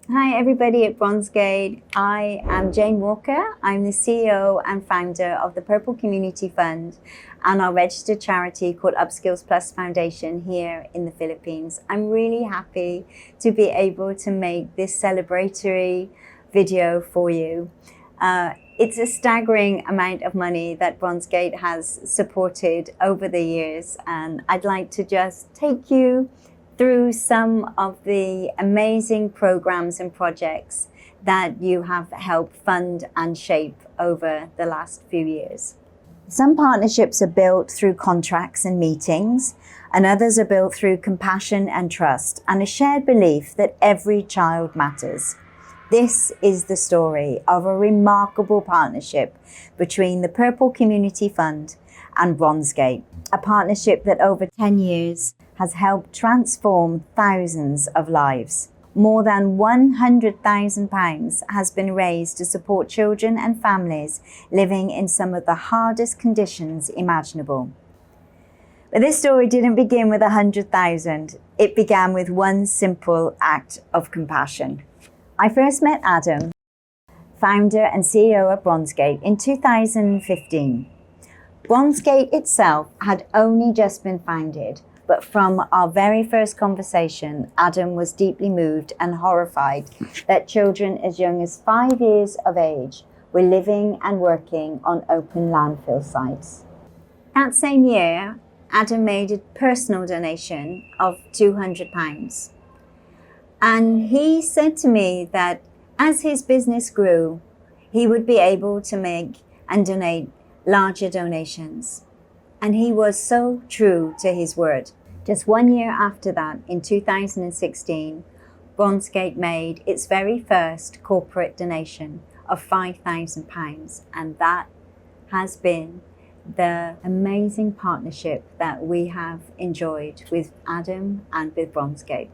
Hi everybody at Bronzegate. I am Jane Walker. I'm the CEO and founder of the Purple Community Fund and our registered charity called Upskills Plus Foundation here in the Philippines. I'm really happy to be able to make this celebratory video for you. It's a staggering amount of money that Bronzegate has supported over the years, and I'd like to just take you through some of the amazing programs and projects that you have helped fund and shape over the last few years. Some partnerships are built through contracts and meetings, and others are built through compassion and trust and a shared belief that every child matters. This is the story of a remarkable partnership between the Purple Community Fund and Bronzegate, a partnership that over 10 years has helped transform thousands of lives. More than £100,000 has been raised to support children and families living in some of the hardest conditions imaginable. But this story didn't begin with 100,000. It began with one simple act of compassion. I first met Adam, founder and CEO of Bronzegate, in 2015. Bronzegate itself had only just been founded, but from our very first conversation, Adam was deeply moved and horrified that children as young as 5 years of age were living and working on open landfill sites. That same year, Adam made a personal donation of £200. And he said to me that as his business grew, he would be able to make and donate larger donations. And he was so true to his word. Just 1 year after that, in 2016, Bronzegate made its very first corporate donation of £5,000. And that has been the amazing partnership that we have enjoyed with Adam and with Bronzegate.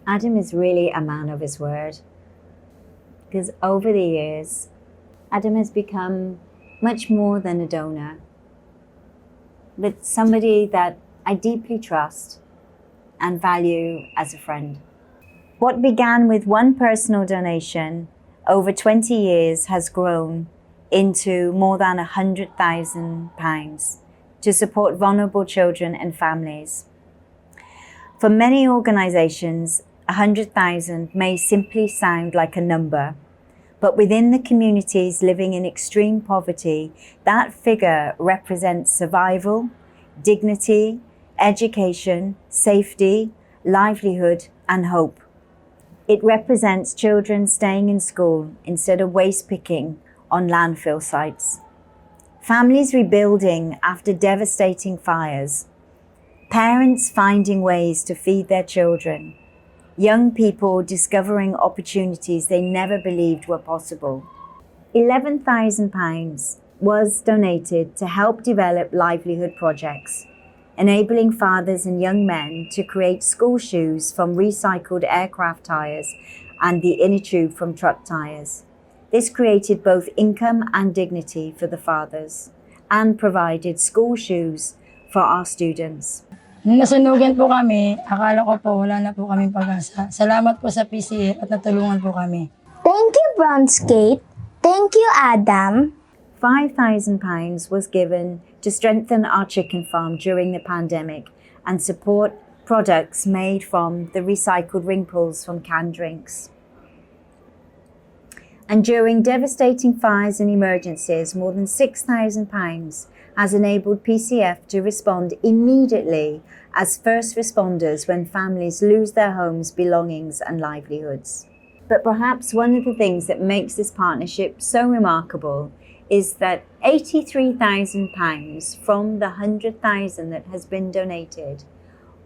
Adam is really a man of his word, because over the years, Adam has become much more than a donor, but somebody that I deeply trust and value as a friend. What began with one personal donation over 20 years has grown into more than £100,000 to support vulnerable children and families. For many organizations, 100,000 may simply sound like a number, but within the communities living in extreme poverty, that figure represents survival, dignity, education, safety, livelihood, and hope. It represents children staying in school instead of waste picking on landfill sites, families rebuilding after devastating fires, parents finding ways to feed their children, young people discovering opportunities they never believed were possible. £11,000 was donated to help develop livelihood projects, enabling fathers and young men to create school shoes from recycled aircraft tyres and the inner tube from truck tyres. This created both income and dignity for the fathers and provided school shoes for our students. Nung nasunugan po kami, akala ko po wala na po kaming pag-asa. Salamat po sa PCF at natulungan po kami. Thank you, Bronzegate. Thank you, Adam. £5,000 was given to strengthen our chicken farm during the pandemic and support products made from the recycled ring pulls from canned drinks. And during devastating fires and emergencies, more than £6,000 has enabled PCF to respond immediately as first responders when families lose their homes, belongings, and livelihoods. But perhaps one of the things that makes this partnership so remarkable is that £83,000 from the £100,000 that has been donated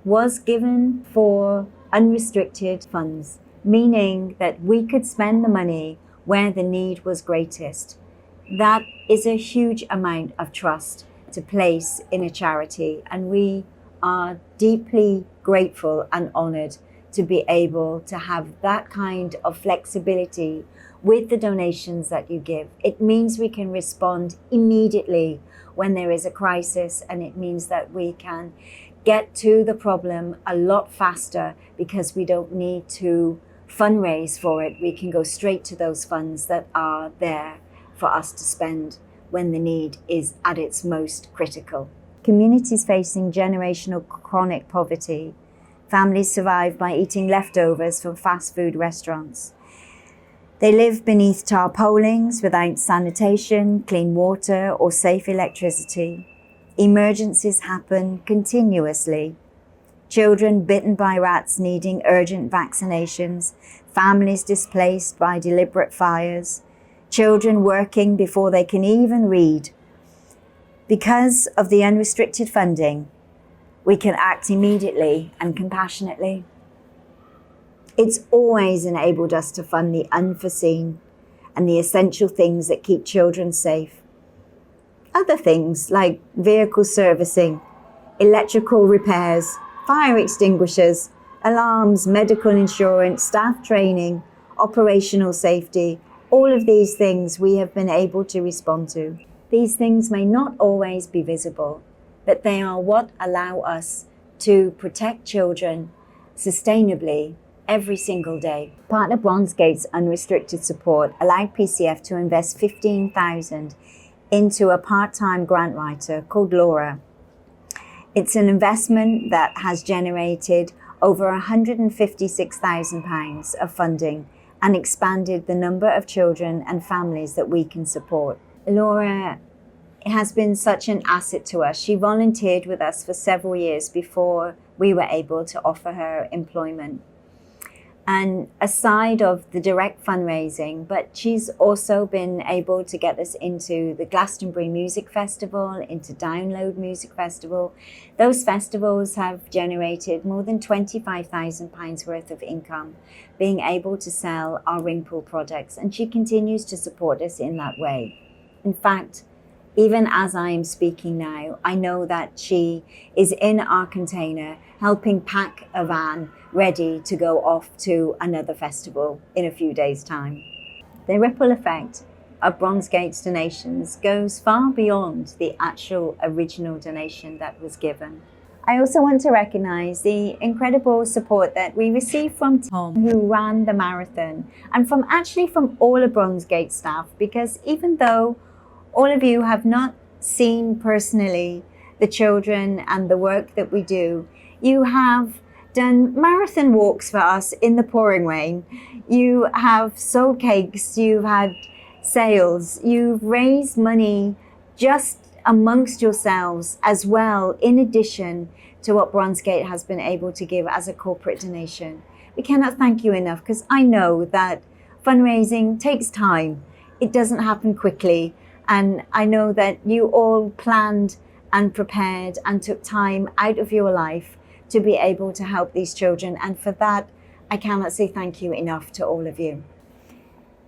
was given for unrestricted funds, meaning that we could spend the money where the need was greatest. That is a huge amount of trust to place in a charity, and we are deeply grateful and honoured to be able to have that kind of flexibility with the donations that you give. It means we can respond immediately when there is a crisis, and it means that we can get to the problem a lot faster because we don't need to fundraise for it, we can go straight to those funds that are there for us to spend when the need is at its most critical. Communities facing generational chronic poverty, families survive by eating leftovers from fast food restaurants. They live beneath tarpaulins without sanitation, clean water, or safe electricity. Emergencies happen continuously. Children bitten by rats needing urgent vaccinations, families displaced by deliberate fires, children working before they can even read. Because of the unrestricted funding, we can act immediately and compassionately. It's always enabled us to fund the unforeseen and the essential things that keep children safe. Other things like vehicle servicing, electrical repairs, fire extinguishers, alarms, medical insurance, staff training, operational safety, all of these things we have been able to respond to. These things may not always be visible, but they are what allow us to protect children sustainably every single day. Partner Bronzegate's unrestricted support allowed PCF to invest $15,000 into a part-time grant writer called Laura. It's an investment that has generated over £156,000 of funding and expanded the number of children and families that we can support. Laura has been such an asset to us. She volunteered with us for several years before we were able to offer her employment. And aside of the direct fundraising, but she's also been able to get us into the Glastonbury Music Festival, into Download Music Festival. Those festivals have generated more than £25,000 worth of income, being able to sell our ring pool products, and she continues to support us in that way. In fact, even as I am speaking now, I know that she is in our container helping pack a van ready to go off to another festival in a few days' time. The ripple effect of Bronzegate's donations goes far beyond the actual original donation that was given. I also want to recognise the incredible support that we received from Tom, who ran the marathon, and from all of Bronzegate staff, because even though all of you have not seen personally the children and the work that we do, you have done marathon walks for us in the pouring rain. You have sold cakes, you've had sales, you've raised money just amongst yourselves as well, in addition to what Bronzegate has been able to give as a corporate donation. We cannot thank you enough, because I know that fundraising takes time. It doesn't happen quickly. And I know that you all planned and prepared and took time out of your life to be able to help these children. And for that, I cannot say thank you enough to all of you.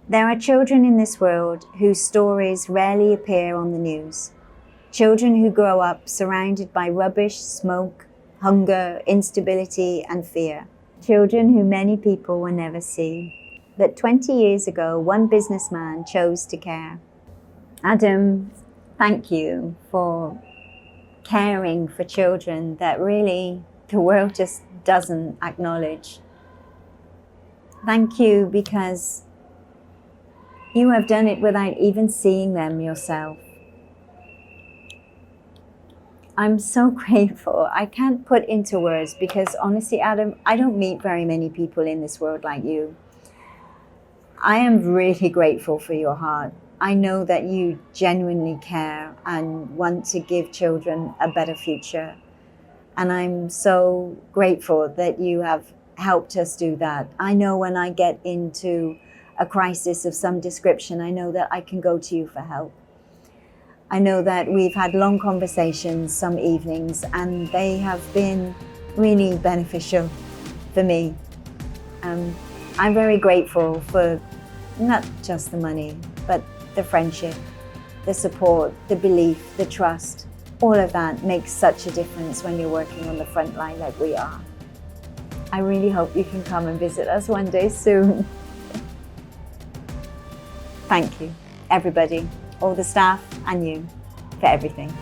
There are children in this world whose stories rarely appear on the news. Children who grow up surrounded by rubbish, smoke, hunger, instability, and fear. Children who many people will never see. But 20 years ago, one businessman chose to care. Adam, thank you for caring for children that really the world just doesn't acknowledge. Thank you because you have done it without even seeing them yourself. I'm so grateful. I can't put into words, because honestly, Adam, I don't meet very many people in this world like you. I am really grateful for your heart. I know that you genuinely care and want to give children a better future. And I'm so grateful that you have helped us do that. I know when I get into a crisis of some description, I know that I can go to you for help. I know that we've had long conversations some evenings, and they have been really beneficial for me. I'm very grateful for not just the money, but the friendship, the support, the belief, the trust. All of that makes such a difference when you're working on the front line like we are. I really hope you can come and visit us one day soon. Thank you, everybody, all the staff and you, for everything.